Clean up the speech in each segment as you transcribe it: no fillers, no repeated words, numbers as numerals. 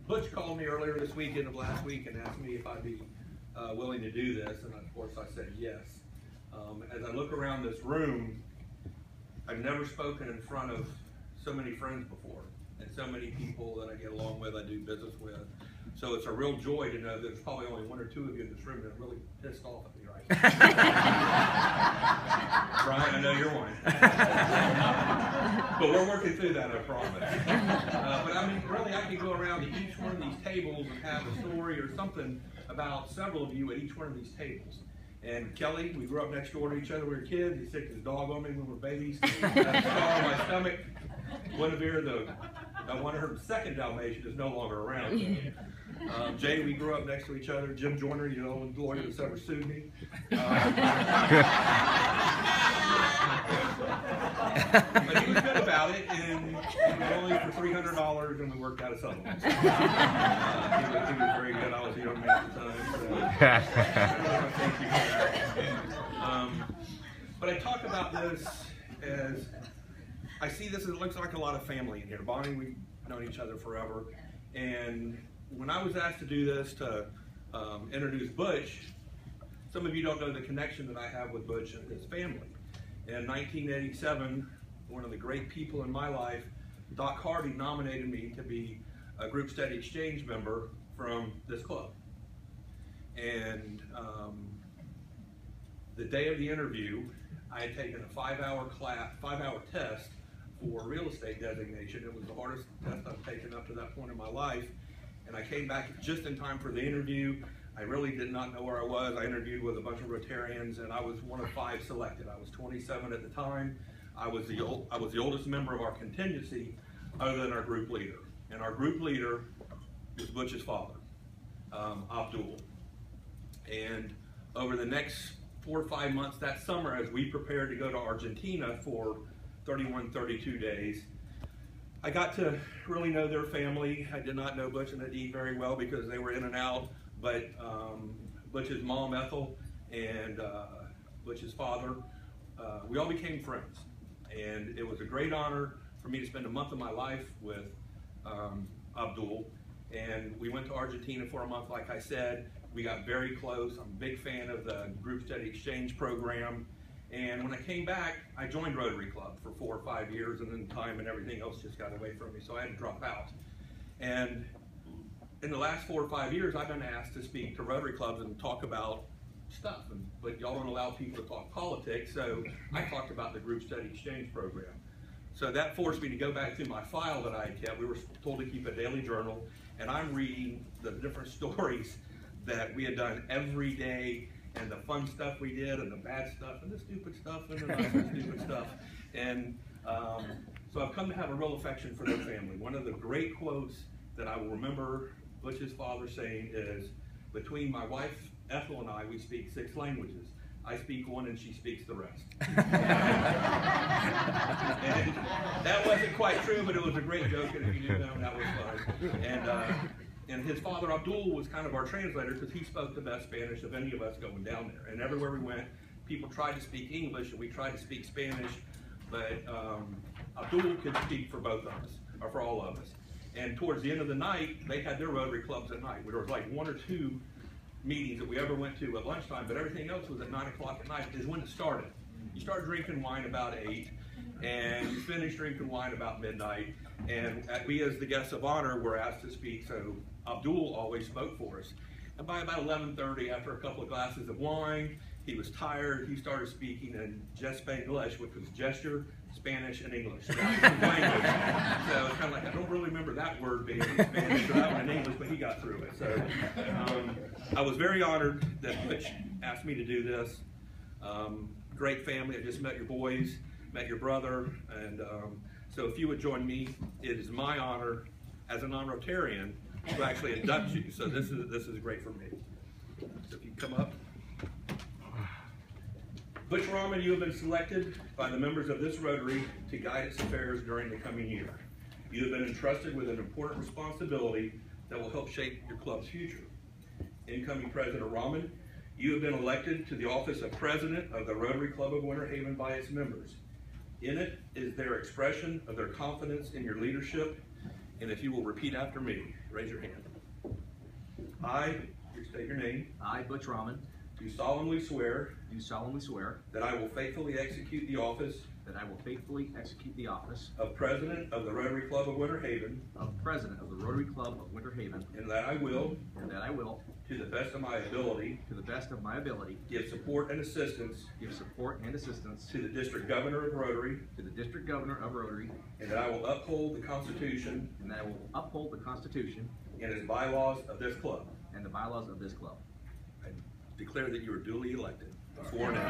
Butch called me earlier this week, end of last week, and asked me if I'd be willing to do this, and of course I said yes. As I look around this room, I've never spoken in front of so many friends before, and so many people that I get along with, I do business with. So it's a real joy to know that there's probably only one or two of you in this room that are really pissed off at me right now. Brian, I know you're one. But we're working through that, I promise. But I mean, really, I could go around to each one of these tables and have a story or something about several of you at each one of these tables. And Kelly, we grew up next door to each other when we were kids. He sicked his dog on me when we were babies. I had a scar on my stomach. Guinevere, one of her second Dalmatian, is no longer around. Jay, we grew up next to each other. Jim Joyner, the only lawyer that's ever sued me. But he was good about it, and it was only for $300, and we worked out a settlement. He was very good. I was a young man at the time. So, thank you for that. But I talk about this as I see this as it looks like a lot of family in here. Bonnie, we've known each other forever, and when I was asked to do this to introduce Butch, some of you don't know the connection that I have with Butch and his family. In 1987, one of the great people in my life, Doc Hardy, nominated me to be a group study exchange member from this club. And the day of the interview, I had taken a 5-hour test for real estate designation. It was the hardest test I've taken up to that point in my life. And I came back just in time for the interview. I really did not know where I was. I interviewed with a bunch of Rotarians, and I was one of 5 selected. I was 27 at the time. I was the oldest member of our contingency, other than our group leader. And our group leader was Butch's father, Abdul. And over the next 4 or 5 months that summer, as we prepared to go to Argentina for 31, 32 days, I got to really know their family. I did not know Butch and Nadine very well because they were in and out, but Butch's mom, Ethel, and Butch's father, we all became friends. And it was a great honor for me to spend a month of my life with Abdul. And we went to Argentina for a month, like I said. We got very close. I'm a big fan of the Group Study Exchange program. And when I came back, I joined Rotary Club for 4 or 5 years, and then time and everything else just got away from me, so I had to drop out. And in the last 4 or 5 years, I've been asked to speak to Rotary clubs and talk about stuff, but y'all don't allow people to talk politics, so I talked about the Group Study Exchange program. So that forced me to go back to my file that I had kept. We were told to keep a daily journal, and I'm reading the different stories that we had done every day, and the fun stuff we did, and the bad stuff, and the stupid stuff, and the not so stupid stuff. And so I've come to have a real affection for their family. One of the great quotes that I will remember Butch's father saying is, between my wife, Ethel, and I, we speak 6 languages. I speak 1 and she speaks the rest. And that wasn't quite true, but it was a great joke, and if you knew them, that was fun. And his father, Abdul, was kind of our translator because he spoke the best Spanish of any of us going down there. And everywhere we went, people tried to speak English and we tried to speak Spanish, but Abdul could speak for both of us, or for all of us. And towards the end of the night, they had their Rotary clubs at night. There was like 1 or 2 meetings that we ever went to at lunchtime, but everything else was at 9 o'clock at night is when it started. You start drinking wine about 8, and you finish drinking wine about midnight. And we, as the guests of honor, were asked to speak, so Abdul always spoke for us. And by about 11:30, after a couple of glasses of wine, he was tired. He started speaking in Gespanglish, which was gesture, Spanish, and English. So it's kind of like, I don't really remember that word being in Spanish or that one in English, but he got through it. So I was very honored that Butch asked me to do this. Great family. I just met your boys, met your brother, and so if you would join me, it is my honor as a non-Rotarian to actually induct you. So this is great for me. So if you come up. Butch Rahman, you have been selected by the members of this Rotary to guide its affairs during the coming year. You have been entrusted with an important responsibility that will help shape your club's future. Incoming President Rahman, you have been elected to the office of President of the Rotary Club of Winter Haven by its members. In it is their expression of their confidence in your leadership And if you will repeat after me, raise your hand. I, state your name, I, Butch Rahman, do solemnly swear do solemnly swear that I will faithfully execute the office that I will faithfully execute the office of President of the Rotary Club of Winter Haven, of President of the Rotary Club of Winter Haven, and that I will, to to the best of my ability, the best of my ability, give support and assistance give support and assistance to the District Governor of Rotary, to the District Governor of Rotary, and that I will uphold the Constitution and that I will uphold the Constitution and its bylaws of this club. and the bylaws of this club. I declare that you are duly elected. Sworn in.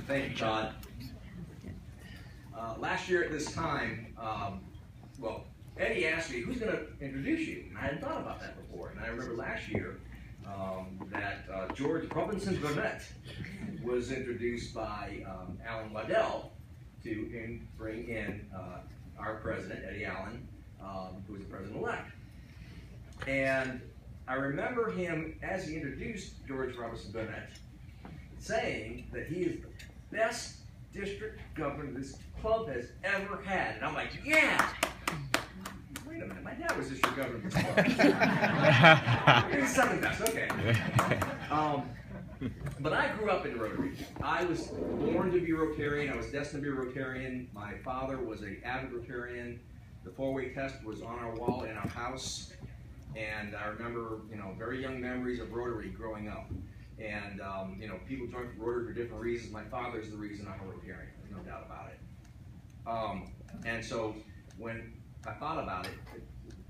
Thank you, Todd. Last year at this time, well, Eddie asked me, who's going to introduce you? And I hadn't thought about that before. And I remember last year that George Robinson Burnett was introduced by Alan Waddell to bring in our president, Eddie Allen, who was the president-elect. And I remember him, as he introduced George Robinson Burnett, saying that he is the best district governor this club has ever had. And I'm like, yeah! Wait a minute, my dad was district governor of this club. He's the second best, okay. But I grew up in Rotary. I was born to be Rotarian. I was destined to be a Rotarian. My father was an avid Rotarian. The four-way test was on our wall in our house. And I remember, very young memories of Rotary growing up. And, people join Rotary for different reasons. My father's the reason I'm a Rotarian. There's no doubt about it. And so when I thought about it,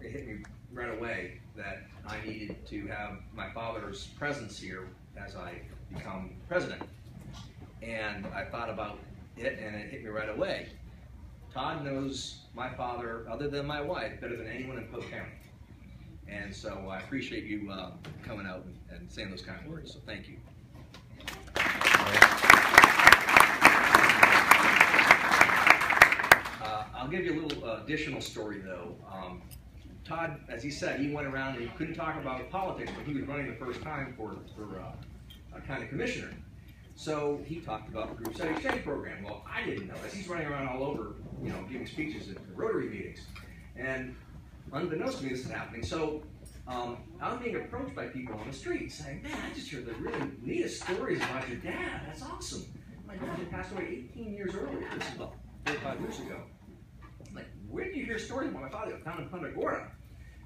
it hit me right away that I needed to have my father's presence here as I become president. And I thought about it, and it hit me right away. Todd knows my father, other than my wife, better than anyone in Polk County. And so I appreciate you coming out and saying those kind of words, so thank you. I'll give you a little additional story, though. Todd, as he said, he went around and he couldn't talk about politics, but he was running the first time for county commissioner. So he talked about the group study exchange program. Well, I didn't know this. He's running around all over, giving speeches at Rotary meetings. And unbeknownst to me, this is happening. So I was being approached by people on the street saying, man, I just heard the really neatest stories about your dad. That's awesome. My dad had passed away 18 years earlier. This is about 4 or 5 years ago. I'm like, where did you hear stories about my father? Found in Punta Gorda.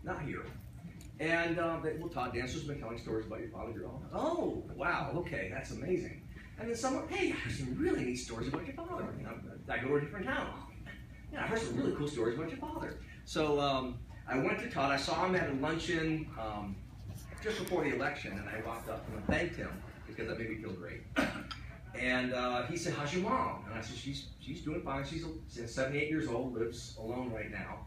Not here. And well, Todd Dancer's been telling stories about your father. Oh, wow, okay, that's amazing. And then someone, hey, I heard some really neat stories about your father. I go to a different town. Yeah, I heard some really cool stories about your father. So I went to Todd. I saw him at a luncheon just before the election, and I walked up and thanked him because that made me feel great. And he said, how's your mom? And I said, she's doing fine. She's 78 years old, lives alone right now.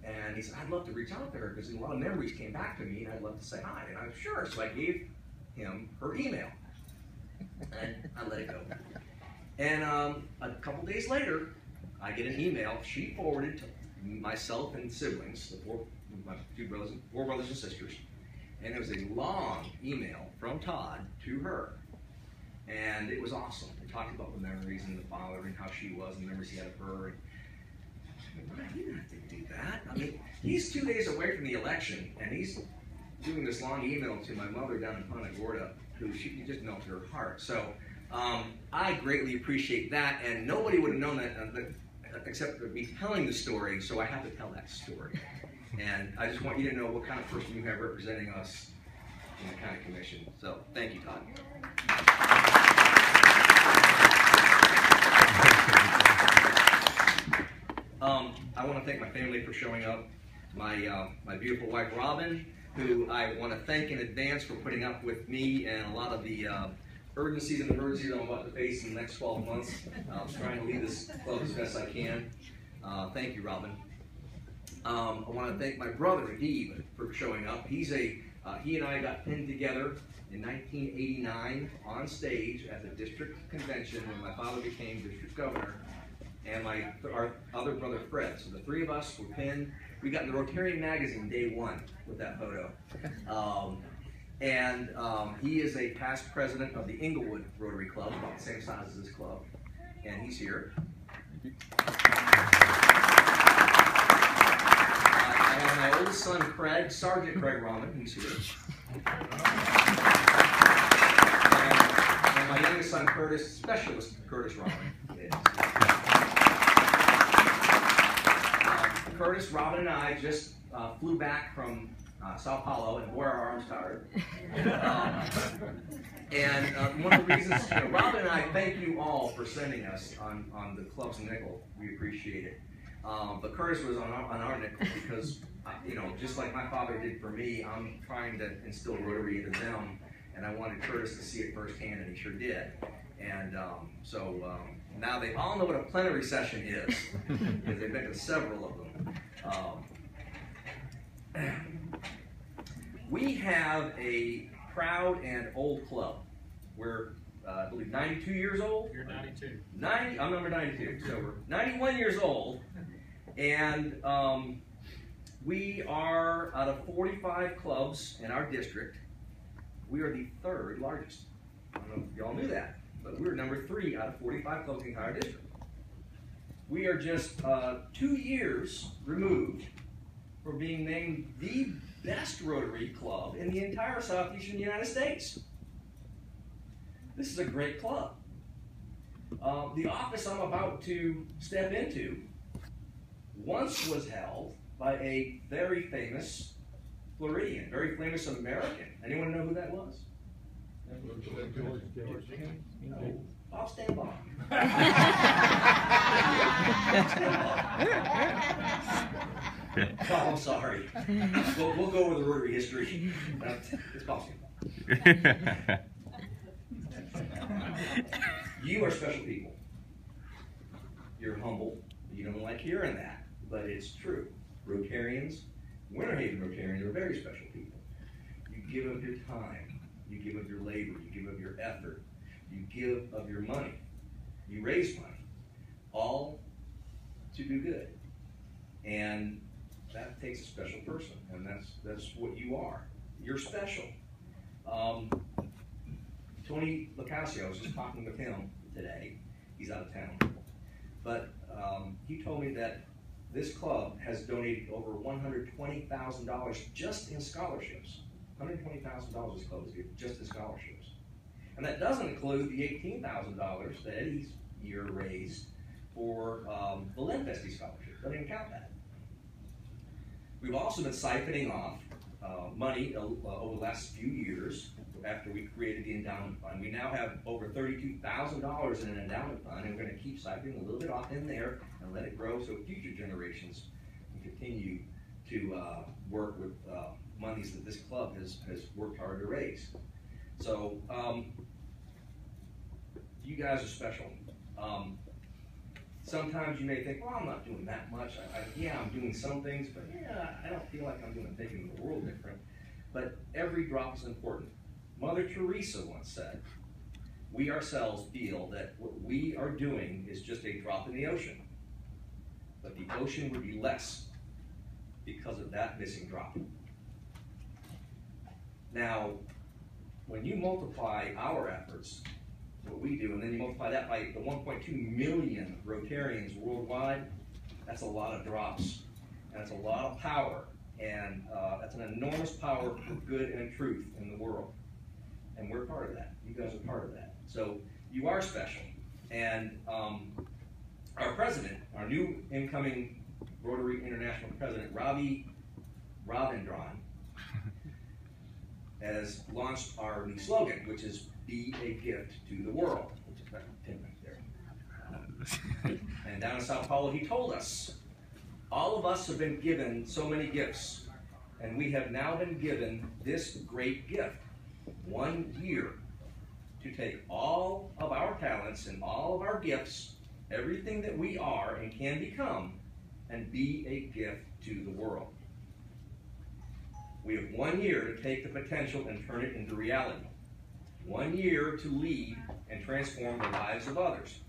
And he said, I'd love to reach out to her because a lot of memories came back to me, and I'd love to say hi. And I was sure, so I gave him her email, and I let it go. And a couple days later, I get an email she forwarded to myself and siblings, my four brothers and sisters, and it was a long email from Todd to her, and it was awesome. It talked about the memories and the father and how she was and the memories he had of her. And he didn't have to do that. I mean, he's 2 days away from the election, and he's doing this long email to my mother down in Punta Gorda, who you just melted her heart. So I greatly appreciate that, and nobody would have known that except me telling the story, so I have to tell that story. And I just want you to know what kind of person you have representing us in the county commission. So thank you, Todd. I want to thank my family for showing up. My beautiful wife, Robin, who I want to thank in advance for putting up with me and a lot of the urgencies and emergencies I'm about to face in the next 12 months. I'm trying to lead this club as best I can. Thank you, Robin. I want to thank my brother, Dee, for showing up. He and I got pinned together in 1989 on stage at the district convention when my father became district governor, and our other brother, Fred. So the three of us were pinned. We got in the Rotarian magazine day one with that photo. And he is a past president of the Inglewood Rotary Club, about the same size as this club, and he's here. I have my oldest son, Craig, Sergeant Craig Rahman, he's here. And my youngest son, Curtis, Specialist Curtis Rahman. Curtis, Robin, and I just flew back from Sao Paulo, and wore our arms tired. One of the reasons, Robin and I thank you all for sending us on the club's nickel. We appreciate it. But Curtis was on our nickel because, just like my father did for me, I'm trying to instill Rotary into them, and I wanted Curtis to see it firsthand, and he sure did. And now they all know what a plenary session is, because they've been to several of them. We have a proud and old club. We're, I believe, 92 years old? You're 92. I'm number 92, so we're 91 years old. And we are, out of 45 clubs in our district, we are the third largest. I don't know if y'all knew that, but we're number 3 out of 45 clubs in the entire district. We are just 2 years removed from being named the best Rotary club in the entire southeastern United States. This is a great club. The office I'm about to step into once was held by a very famous Floridian, very famous American. Anyone know who that was? No. I'll stand by. Oh, I'm sorry. We'll go over the Rotary history. It's possible. You are special people. You're humble. You don't like hearing that, but it's true. Rotarians, Winter Haven Rotarians, are very special people. You give of your time. You give of your labor. You give of your effort. You give of your money. You raise money. All to do good. And that takes a special person, and that's what you are. You're special. Tony Locascio, I was just talking with him today. He's out of town. But he told me that this club has donated over $120,000 just in scholarships. $120,000 this club has given just in scholarships. And that doesn't include the $18,000 that Eddie's year raised for the Len Festi scholarship. Doesn't even count that. We've also been siphoning off money over the last few years after we created the endowment fund. We now have over $32,000 in an endowment fund, and we're going to keep siphoning a little bit off in there and let it grow so future generations can continue to work with monies that this club has worked hard to raise. So you guys are special. Sometimes you may think, well, I'm not doing that much. Yeah, I'm doing some things, but yeah, I don't feel like I'm doing making the world different. But every drop is important. Mother Teresa once said, we ourselves feel that what we are doing is just a drop in the ocean. But the ocean would be less because of that missing drop. Now, when you multiply our efforts, what we do, and then you multiply that by the 1.2 million Rotarians worldwide, that's a lot of drops, and that's a lot of power, and that's an enormous power for good and truth in the world. And we're part of that. You guys are part of that. So you are special. And our president, our new incoming Rotary International president, Ravi Ravindran, has launched our new slogan, which is "Be a gift to the world," which is about 10 right there. And down in Sao Paulo, he told us, all of us have been given so many gifts, and we have now been given this great gift, 1 year, to take all of our talents and all of our gifts, everything that we are and can become, and be a gift to the world. We have 1 year to take the potential and turn it into reality. 1 year to lead and transform the lives of others.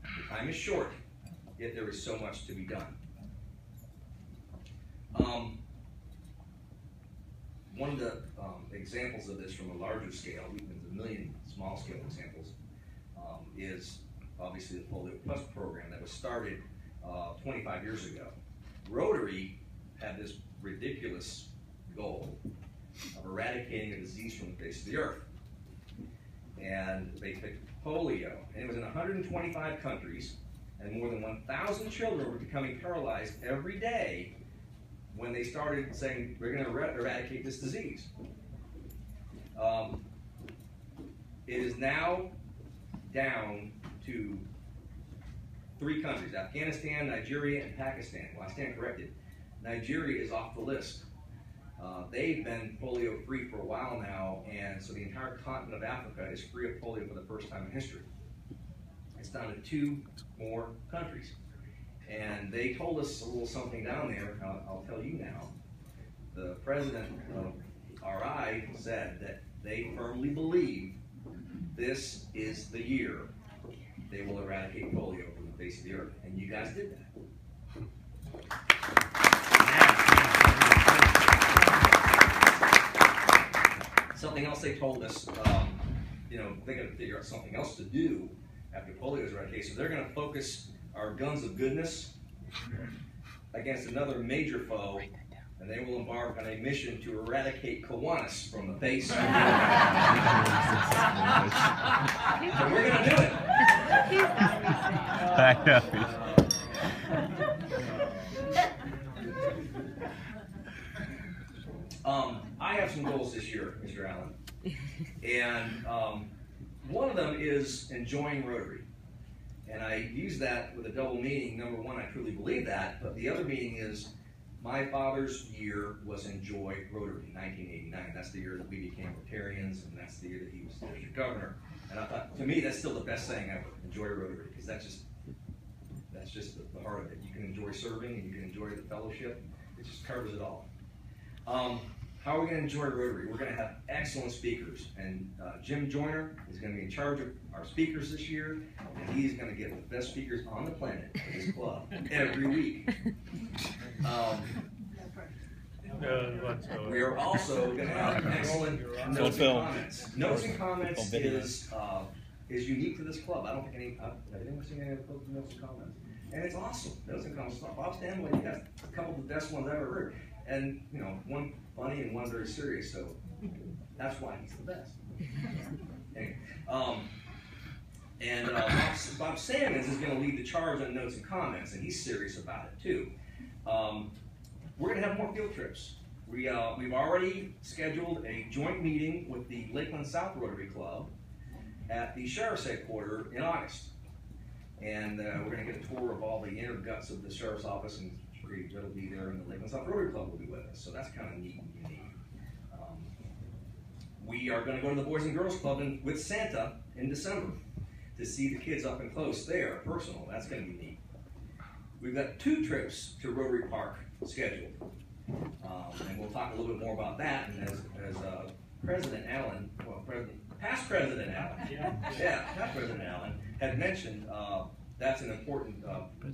The time is short, yet there is so much to be done. one of the examples of this from a larger scale, even a million small scale examples, is obviously the Polio Plus program that was started 25 years ago. Rotary had this ridiculous goal of eradicating a disease from the face of the earth. And they picked polio, and it was in 125 countries, and more than 1,000 children were becoming paralyzed every day when they started saying, we're going to eradicate this disease. It is now down to 3 countries, Afghanistan, Nigeria, and Pakistan. Well, I stand corrected. Nigeria is off the list. They've been polio free for a while now, and so the entire continent of Africa is free of polio for the first time in history. It's down to 2 more countries. And they told us a little something down there, I'll tell you now. The president of RI said that they firmly believe this is the year they will eradicate polio from the face of the earth. And you guys did that. Something else they told us, you know, they got to figure out something else to do after polio is eradicated. So they're going to focus our guns of goodness against another major foe, and they will embark on a mission to eradicate Kiwanis from the face of the earth. And we're going to do it. I know. I have some goals this year, Mr. Allen, and one of them is enjoying Rotary. And I use that with a double meaning. Number one, I truly believe that, but the other meaning is my father's year was enjoy Rotary, 1989. That's the year that we became Rotarians, and that's the year that he was district governor. And I thought, to me, that's still the best saying ever, enjoy Rotary, because that's just the heart of it. You can enjoy serving, and you can enjoy the fellowship. It just covers it all. How are we going to enjoy Rotary? We're going to have excellent speakers, and Jim Joyner is going to be in charge of our speakers this year, and he's going to get the best speakers on the planet for this club every week. We are also going to have excellent notes and comments. Notes and comments is unique to this club. I don't think anyone seen any other club with notes and comments, and it's awesome. Notes and comments. Bob Stanley has a couple of the best ones I've ever heard. And, you know, one funny and one very serious, so that's why he's the best. Anyway, Bob Sammons is going to lead the charge on notes and comments, and he's serious about it, too. We're going to have more field trips. We've already scheduled a joint meeting with the Lakeland South Rotary Club at the Sheriff's Headquarters in August. And we're going to get a tour of all the inner guts of the Sheriff's Office, and that'll be there, and the Lakeland South Rotary Club will be with us. So that's kind of neat and unique. We are going to go to the Boys and Girls Club with Santa in December to see the kids up and close there, personal. That's going to be neat. We've got 2 trips to Rotary Park scheduled. And we'll talk a little bit more about that. And as President Allen, past President Allen, past President Allen had mentioned, that's an important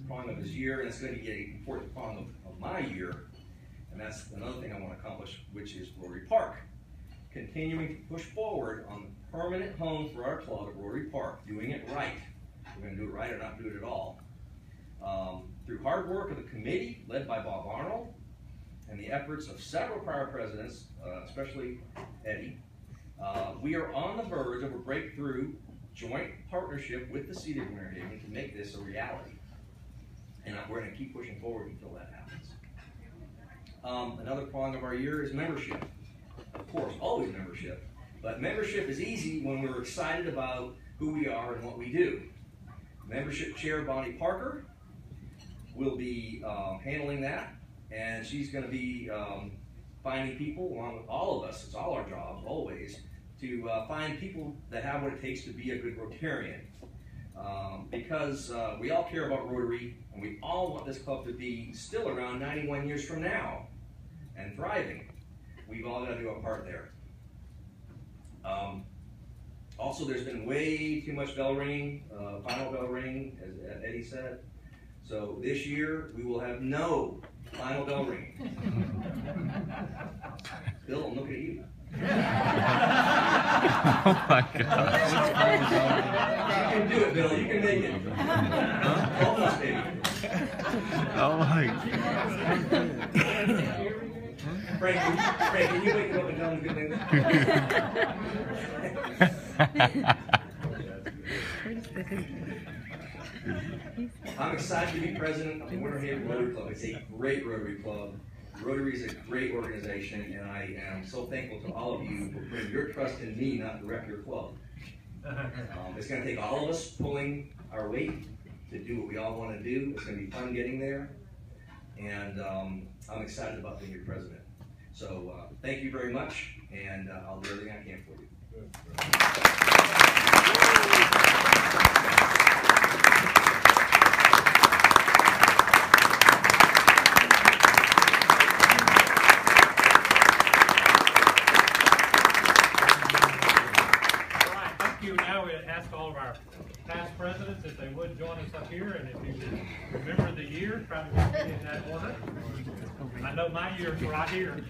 prong of his year, and it's going to be an important prong of my year. And that's another thing I want to accomplish, which is Rotary Park. Continuing to push forward on the permanent home for our club at Rotary Park, doing it right. We're going to do it right or not do it at all. Through hard work of the committee, led by Bob Arnold, and the efforts of several prior presidents, especially Eddie, we are on the verge of a breakthrough joint partnership with the City of Winter Haven to make this a reality. And we're going to keep pushing forward until that happens. Another prong of our year is membership. Of course, always membership. But membership is easy when we're excited about who we are and what we do. Membership Chair Bonnie Parker will be handling that. And she's going to be finding people, along with all of us, it's all our job, always, to find people that have what it takes to be a good Rotarian. Because we all care about Rotary, and we all want this club to be still around 91 years from now and thriving. We've all got to do our part there. Also, there's been way too much bell ringing, final bell ringing, as Eddie said. So this year, we will have no Final bell ring. Bill, I'm looking at you. Oh my God. You can do it, Bill. You can make it. Almost, baby. Oh my. Frank, can you wake him up and tell him good news? I'm excited to be president of the Winter Haven Rotary Club. It's a great Rotary Club. Rotary is a great organization, and I am so thankful to all of you for putting your trust in me not to wreck your club. It's going to take all of us pulling our weight to do what we all want to do. It's going to be fun getting there, and I'm excited about being your president. So thank you very much, and I'll do everything I can for you. Now we ask all of our past presidents if they would join us up here, and if you would remember the year, try to get it in that order. I know my year's right here.